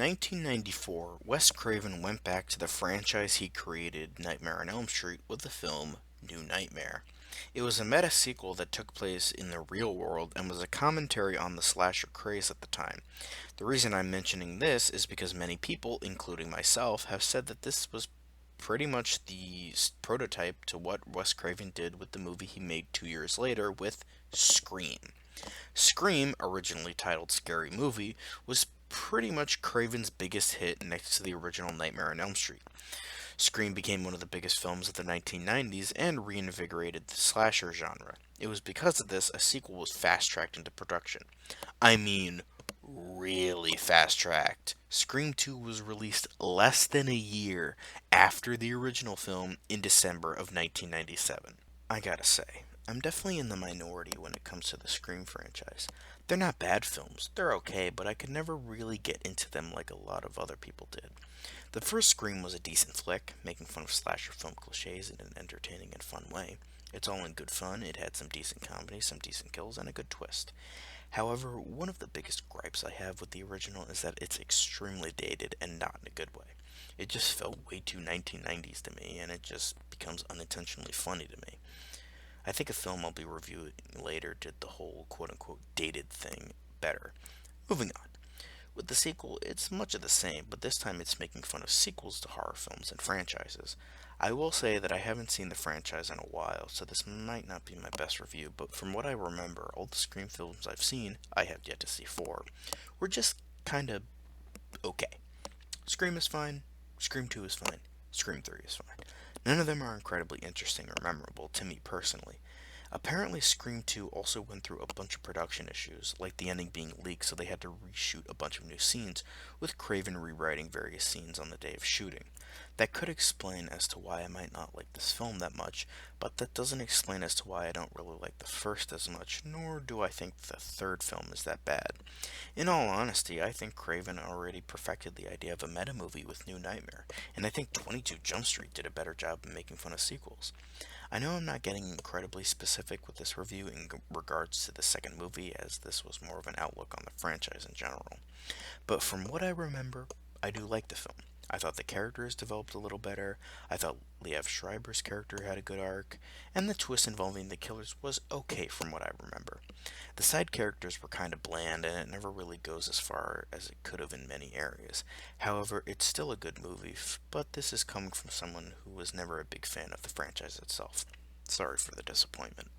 1994, Wes Craven went back to the franchise he created, Nightmare on Elm Street, with the film New Nightmare. It was a meta sequel that took place in the real world and was a commentary on the slasher craze at the time. The reason I'm mentioning this is because many people, including myself, have said that this was pretty much the prototype to what Wes Craven did with the movie he made 2 years later with Scream. Scream, originally titled Scary Movie, was pretty much Craven's biggest hit next to the original Nightmare on Elm Street. Scream became one of the biggest films of the 1990s and reinvigorated the slasher genre. It was because of this a sequel was fast tracked into production. I mean, really fast tracked. Scream 2 was released less than a year after the original film in December of 1997. I gotta say, I'm definitely in the minority when it comes to the Scream franchise. They're not bad films, they're okay, but I could never really get into them like a lot of other people did. The first Scream was a decent flick, making fun of slasher film cliches in an entertaining and fun way. It's all in good fun, it had some decent comedy, some decent kills, and a good twist. However, one of the biggest gripes I have with the original is that it's extremely dated and not in a good way. It just felt way too 1990s to me, and it just becomes unintentionally funny to me. I think a film I'll be reviewing later did the whole quote unquote dated thing better. Moving on. With the sequel, it's much of the same, but this time it's making fun of sequels to horror films and franchises. I will say that I haven't seen the franchise in a while, so this might not be my best review, but from what I remember, all the Scream films I've seen, I have yet to see four, were just kinda okay. Scream is fine, Scream 2 is fine, Scream 3 is fine. None of them are incredibly interesting or memorable to me personally. Apparently, Scream 2 also went through a bunch of production issues, like the ending being leaked, so they had to reshoot a bunch of new scenes, with Craven rewriting various scenes on the day of shooting. That could explain as to why I might not like this film that much, but that doesn't explain as to why I don't really like the first as much, nor do I think the third film is that bad. In all honesty, I think Craven already perfected the idea of a meta movie with New Nightmare, and I think 22 Jump Street did a better job of making fun of sequels. I know I'm not getting incredibly specific with this review in regards to the second movie, as this was more of an outlook on the franchise in general. But from what I remember, I do like the film. I thought the characters developed a little better, I thought Liev Schreiber's character had a good arc, and the twist involving the killers was okay from what I remember. The side characters were kind of bland, and it never really goes as far as it could have in many areas. However, it's still a good movie, but this is coming from someone who was never a big fan of the franchise itself. Sorry for the disappointment.